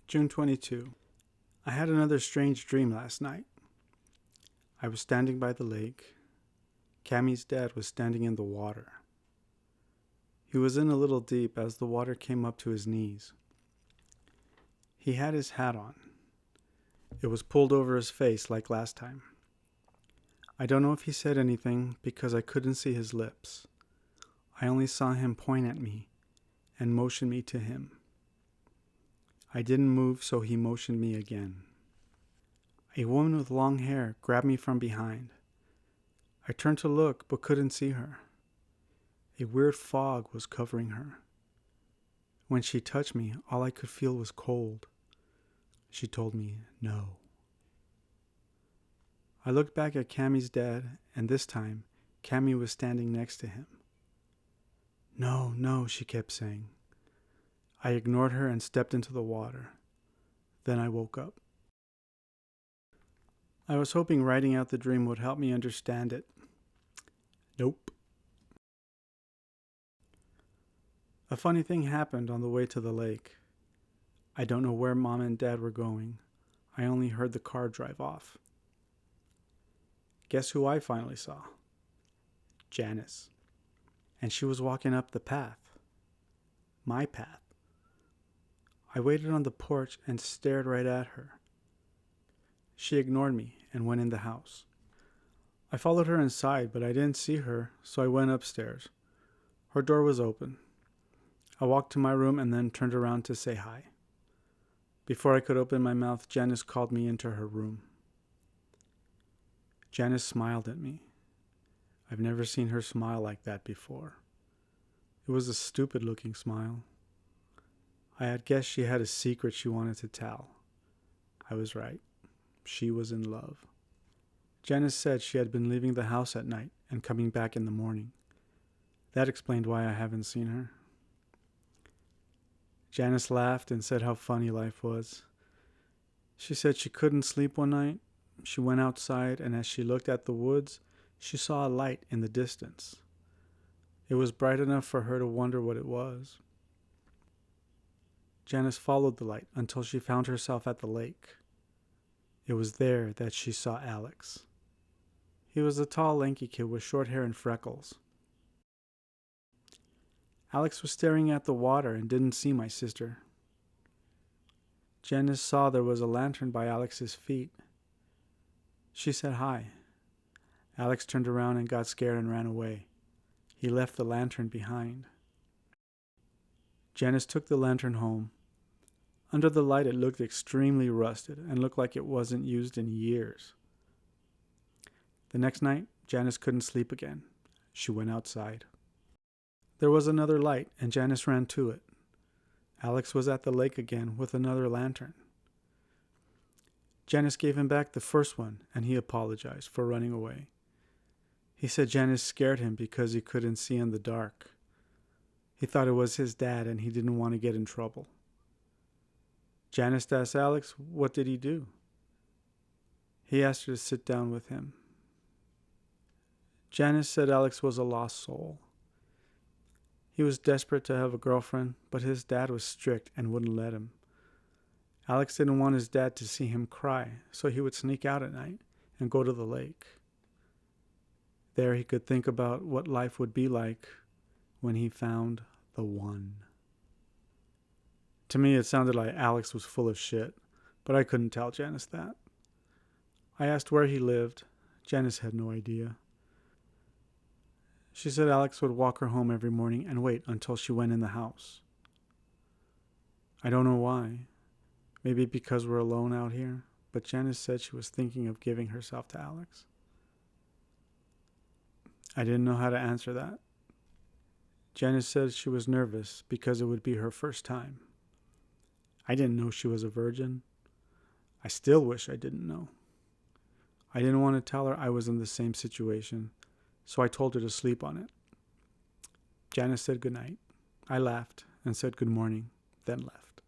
June 22. I had another strange dream last night. I was standing by the lake. Cammie's dad was standing in the water. He was in a little deep as the water came up to his knees. He had his hat on. It was pulled over his face like last time. I don't know if he said anything because I couldn't see his lips. I only saw him point at me and motion me to him. I didn't move, so he motioned me again. A woman with long hair grabbed me from behind. I turned to look but couldn't see her. A weird fog was covering her. When she touched me, all I could feel was cold. She told me no. I looked back at Cammie's dad, and this time, Cammie was standing next to him. No, no, she kept saying. I ignored her and stepped into the water. Then I woke up. I was hoping writing out the dream would help me understand it. Nope. A funny thing happened on the way to the lake. I don't know where Mom and Dad were going. I only heard the car drive off. Guess who I finally saw? Janice. And she was walking up the path. My path. I waited on the porch and stared right at her. She ignored me and went in the house. I followed her inside, but I didn't see her, so I went upstairs. Her door was open. I walked to my room and then turned around to say hi. Before I could open my mouth, Janice called me into her room. Janice smiled at me. I've never seen her smile like that before. It was a stupid-looking smile. I had guessed she had a secret she wanted to tell. I was right. She was in love. Janice said she had been leaving the house at night and coming back in the morning. That explained why I haven't seen her. Janice laughed and said how funny life was. She said she couldn't sleep one night. She went outside, and as she looked at the woods, she saw a light in the distance. It was bright enough for her to wonder what it was. Janice followed the light until she found herself at the lake. It was there that she saw Alex. He was a tall, lanky kid with short hair and freckles. Alex was staring at the water and didn't see my sister. Janice saw there was a lantern by Alex's feet. She said hi. Alex turned around and got scared and ran away. He left the lantern behind. Janice took the lantern home. Under the light, it looked extremely rusted and looked like it wasn't used in years. The next night, Janice couldn't sleep again. She went outside. There was another light, and Janice ran to it. Alex was at the lake again with another lantern. Janice gave him back the first one, and he apologized for running away. He said Janice scared him because he couldn't see in the dark. He thought it was his dad, and he didn't want to get in trouble. Janice asked Alex, what did he do? He asked her to sit down with him. Janice said Alex was a lost soul. He was desperate to have a girlfriend, but his dad was strict and wouldn't let him. Alex didn't want his dad to see him cry, so he would sneak out at night and go to the lake. There he could think about what life would be like when he found the one. To me, it sounded like Alex was full of shit, but I couldn't tell Janice that. I asked where he lived. Janice had no idea. She said Alex would walk her home every morning and wait until she went in the house. I don't know why. Maybe because we're alone out here, but Janice said she was thinking of giving herself to Alex. I didn't know how to answer that. Janice said she was nervous because it would be her first time. I didn't know she was a virgin. I still wish I didn't know. I didn't want to tell her I was in the same situation, so I told her to sleep on it. Janice said goodnight. I laughed and said good morning, then left.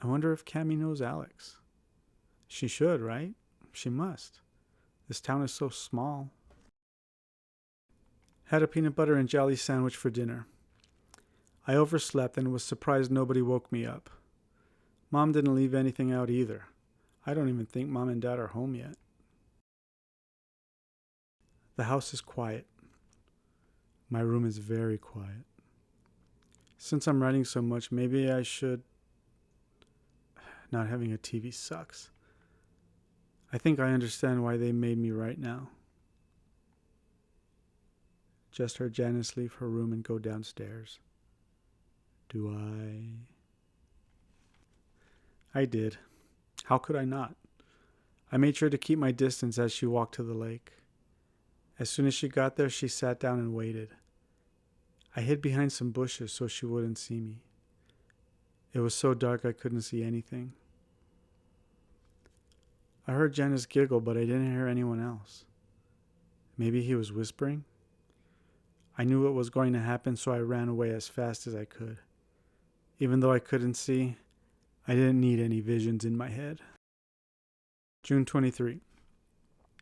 I wonder if Cammie knows Alex. She should, right? She must. This town is so small. Had a peanut butter and jelly sandwich for dinner. I overslept and was surprised nobody woke me up. Mom didn't leave anything out either. I don't even think Mom and Dad are home yet. The house is quiet. My room is very quiet. Since I'm writing so much, maybe I should... Not having a TV sucks. I think I understand why they made me write now. Just heard Janice leave her room and go downstairs. Do I? I did. How could I not? I made sure to keep my distance as she walked to the lake. As soon as she got there, she sat down and waited. I hid behind some bushes so she wouldn't see me. It was so dark I couldn't see anything. I heard Janice giggle, but I didn't hear anyone else. Maybe he was whispering? I knew what was going to happen, so I ran away as fast as I could. Even though I couldn't see, I didn't need any visions in my head. June 23.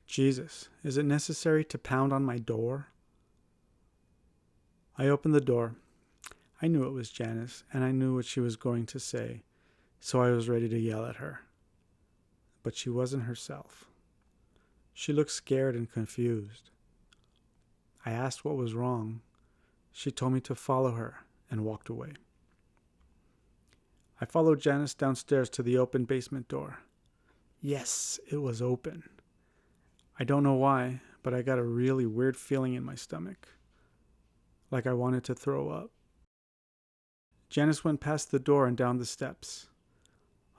Jesus, is it necessary to pound on my door? I opened the door. I knew it was Janice, and I knew what she was going to say, so I was ready to yell at her. But she wasn't herself. She looked scared and confused. I asked what was wrong. She told me to follow her and walked away. I followed Janice downstairs to the open basement door. Yes, it was open. I don't know why, but I got a really weird feeling in my stomach, like I wanted to throw up. Janice went past the door and down the steps.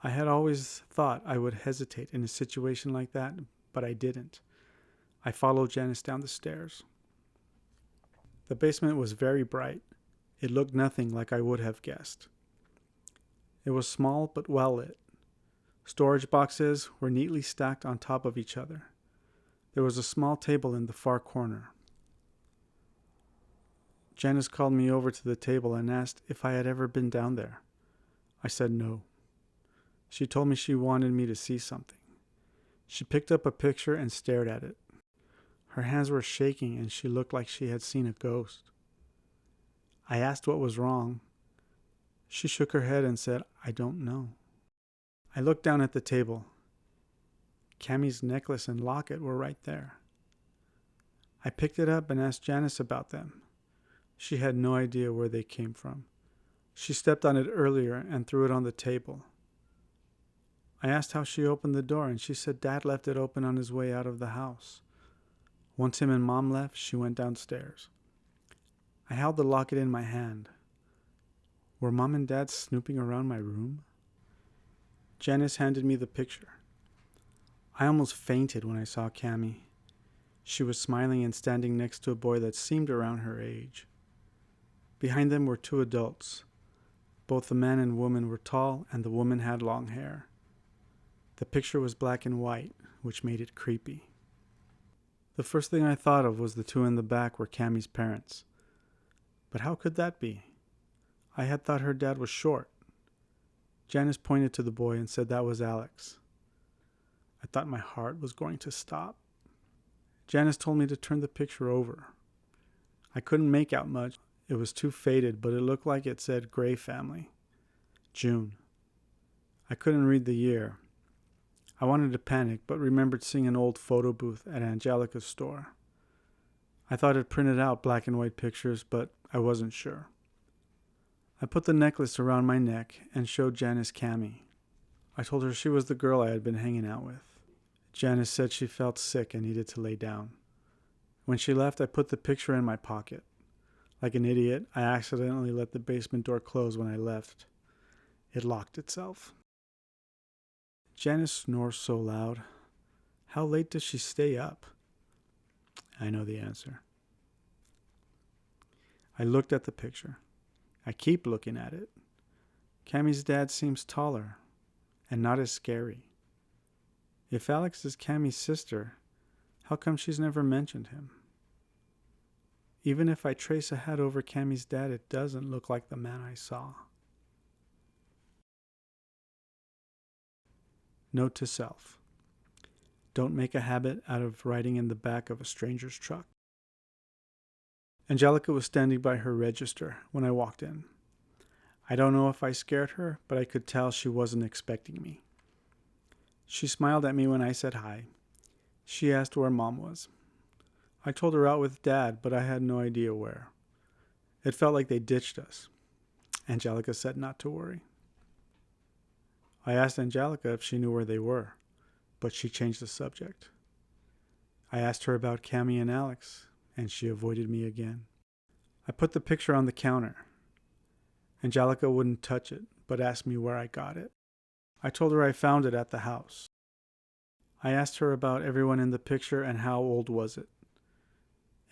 I had always thought I would hesitate in a situation like that, but I didn't. I followed Janice down the stairs. The basement was very bright. It looked nothing like I would have guessed. It was small but well lit. Storage boxes were neatly stacked on top of each other. There was a small table in the far corner. Janice called me over to the table and asked if I had ever been down there. I said no. She told me she wanted me to see something. She picked up a picture and stared at it. Her hands were shaking and she looked like she had seen a ghost. I asked what was wrong. She shook her head and said, I don't know. I looked down at the table. Cammie's necklace and locket were right there. I picked it up and asked Janice about them. She had no idea where they came from. She stepped on it earlier and threw it on the table. I asked how she opened the door and she said Dad left it open on his way out of the house. Once him and Mom left, she went downstairs. I held the locket in my hand. Were Mom and Dad snooping around my room? Janice handed me the picture. I almost fainted when I saw Cammie. She was smiling and standing next to a boy that seemed around her age. Behind them were two adults. Both the man and woman were tall, and the woman had long hair. The picture was black and white, which made it creepy. The first thing I thought of was the two in the back were Cammie's parents. But how could that be? I had thought her dad was short. Janice pointed to the boy and said that was Alex. I thought my heart was going to stop. Janice told me to turn the picture over. I couldn't make out much. It was too faded, but it looked like it said Gray family. June. I couldn't read the year. I wanted to panic, but remembered seeing an old photo booth at Angelica's store. I thought it printed out black and white pictures, but I wasn't sure. I put the necklace around my neck and showed Janice Cammie. I told her she was the girl I had been hanging out with. Janice said she felt sick and needed to lay down. When she left, I put the picture in my pocket. Like an idiot, I accidentally let the basement door close when I left. It locked itself. Janice snores so loud. How late does she stay up? I know the answer. I looked at the picture. I keep looking at it. Cammie's dad seems taller and not as scary. If Alex is Cammie's sister, how come she's never mentioned him? Even if I trace a hat over Cammie's dad, it doesn't look like the man I saw. Note to self. Don't make a habit out of riding in the back of a stranger's truck. Angelica was standing by her register when I walked in. I don't know if I scared her, but I could tell she wasn't expecting me. She smiled at me when I said hi. She asked where Mom was. I told her out with Dad, but I had no idea where. It felt like they ditched us. Angelica said not to worry. I asked Angelica if she knew where they were, but she changed the subject. I asked her about Cammy and Alex, and she avoided me again. I put the picture on the counter. Angelica wouldn't touch it, but asked me where I got it. I told her I found it at the house. I asked her about everyone in the picture and how old was it.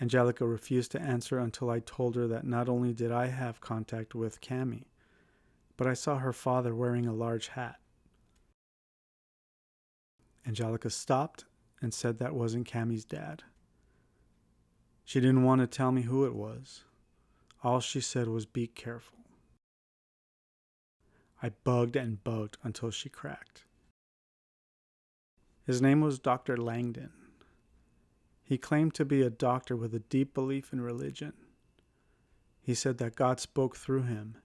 Angelica refused to answer until I told her that not only did I have contact with Cammy, but I saw her father wearing a large hat. Angelica stopped and said that wasn't Cammy's dad. She didn't want to tell me who it was. All she said was, "Be careful." I bugged and bugged until she cracked. His name was Dr. Langdon. He claimed to be a doctor with a deep belief in religion. He said that God spoke through him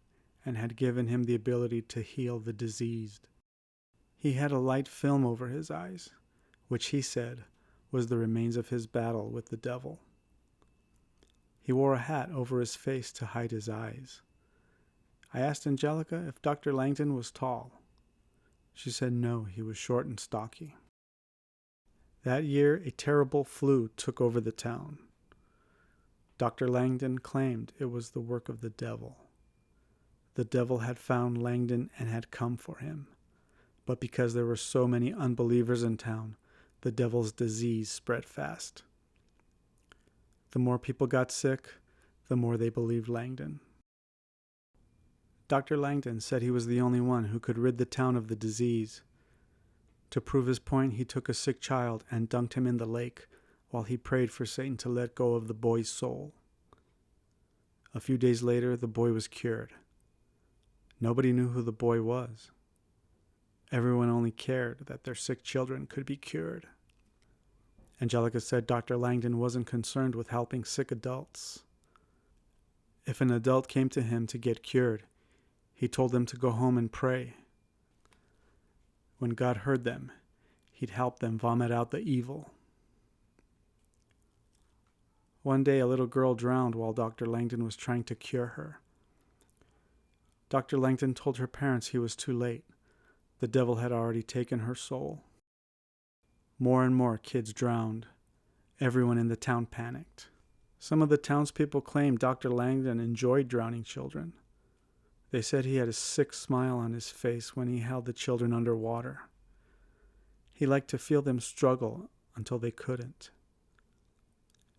and had given him the ability to heal the diseased. He had a light film over his eyes, which he said was the remains of his battle with the devil. He wore a hat over his face to hide his eyes. I asked Angelica if Dr. Langdon was tall. She said no, he was short and stocky. That year, a terrible flu took over the town. Dr. Langdon claimed it was the work of the devil. The devil had found Langdon and had come for him. But because there were so many unbelievers in town, the devil's disease spread fast. The more people got sick, the more they believed Langdon. Dr. Langdon said he was the only one who could rid the town of the disease. To prove his point, he took a sick child and dunked him in the lake while he prayed for Satan to let go of the boy's soul. A few days later, the boy was cured. Nobody knew who the boy was. Everyone only cared that their sick children could be cured. Angelica said Dr. Langdon wasn't concerned with helping sick adults. If an adult came to him to get cured, he told them to go home and pray. When God heard them, he'd help them vomit out the evil. One day, a little girl drowned while Dr. Langdon was trying to cure her. Dr. Langdon told her parents he was too late. The devil had already taken her soul. More and more kids drowned. Everyone in the town panicked. Some of the townspeople claimed Dr. Langdon enjoyed drowning children. They said he had a sick smile on his face when he held the children underwater. He liked to feel them struggle until they couldn't.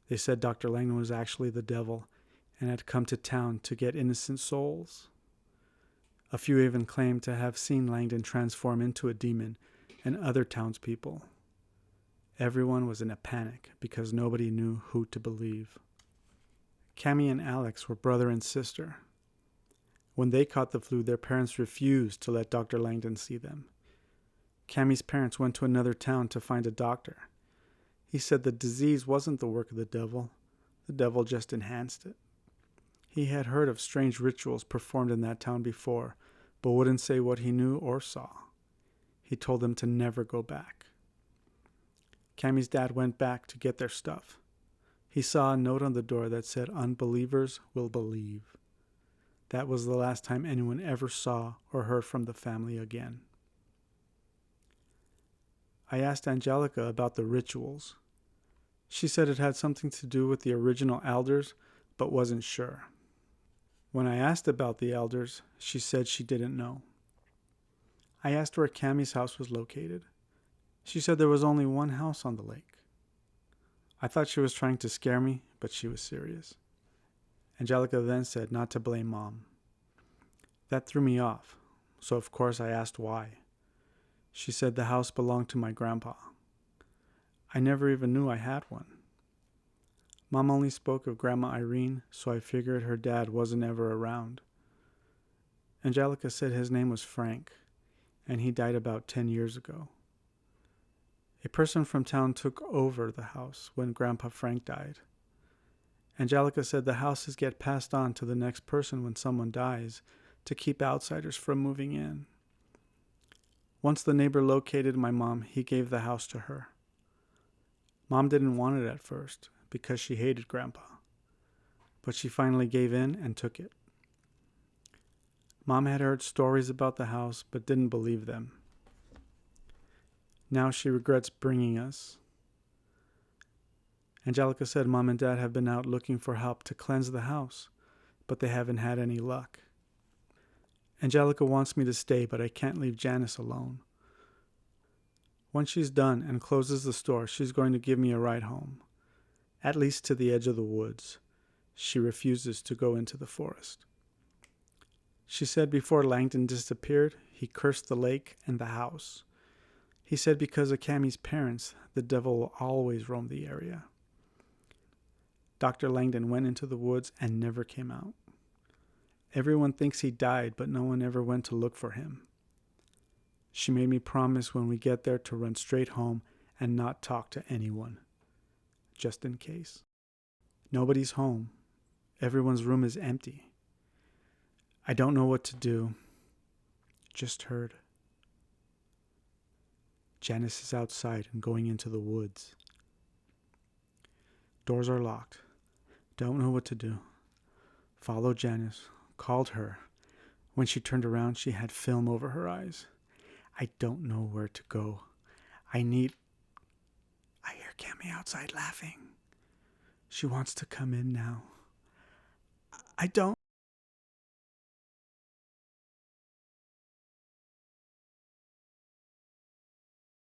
They said Dr. Langdon was actually the devil and had come to town to get innocent souls. A few even claimed to have seen Langdon transform into a demon and other townspeople. Everyone was in a panic because nobody knew who to believe. Cammy and Alex were brother and sister. When they caught the flu, their parents refused to let Dr. Langdon see them. Cammy's parents went to another town to find a doctor. He said the disease wasn't the work of the devil just enhanced it. He had heard of strange rituals performed in that town before, but wouldn't say what he knew or saw. He told them to never go back. Cammy's dad went back to get their stuff. He saw a note on the door that said, "Unbelievers will believe." That was the last time anyone ever saw or heard from the family again. I asked Angelica about the rituals. She said it had something to do with the original elders, but wasn't sure. When I asked about the elders, she said she didn't know. I asked where Cammy's house was located. She said there was only one house on the lake. I thought she was trying to scare me, but she was serious. Angelica then said not to blame Mom. That threw me off, so of course I asked why. She said the house belonged to my grandpa. I never even knew I had one. Mom only spoke of Grandma Irene, so I figured her dad wasn't ever around. Angelica said his name was Frank, and he died about 10 years ago. A person from town took over the house when Grandpa Frank died. Angelica said the houses get passed on to the next person when someone dies to keep outsiders from moving in. Once the neighbor located my mom, he gave the house to her. Mom didn't want it at first because she hated Grandpa, but she finally gave in and took it. Mom had heard stories about the house but didn't believe them. Now she regrets bringing us. Angelica said Mom and Dad have been out looking for help to cleanse the house, but they haven't had any luck. Angelica wants me to stay, but I can't leave Janice alone. Once she's done and closes the store, she's going to give me a ride home, at least to the edge of the woods. She refuses to go into the forest. She said before Langdon disappeared, he cursed the lake and the house. He said because of Cammie's parents, the devil will always roam the area. Dr. Langdon went into the woods and never came out. Everyone thinks he died, but no one ever went to look for him. She made me promise when we get there to run straight home and not talk to anyone, just in case. Nobody's home. Everyone's room is empty. I don't know what to do. Just heard. Janice is outside and going into the woods. Doors are locked. Don't know what to do. Follow Janice. Called her. When she turned around, she had film over her eyes. I don't know where to go. I hear Cammie outside laughing. She wants to come in now. I don't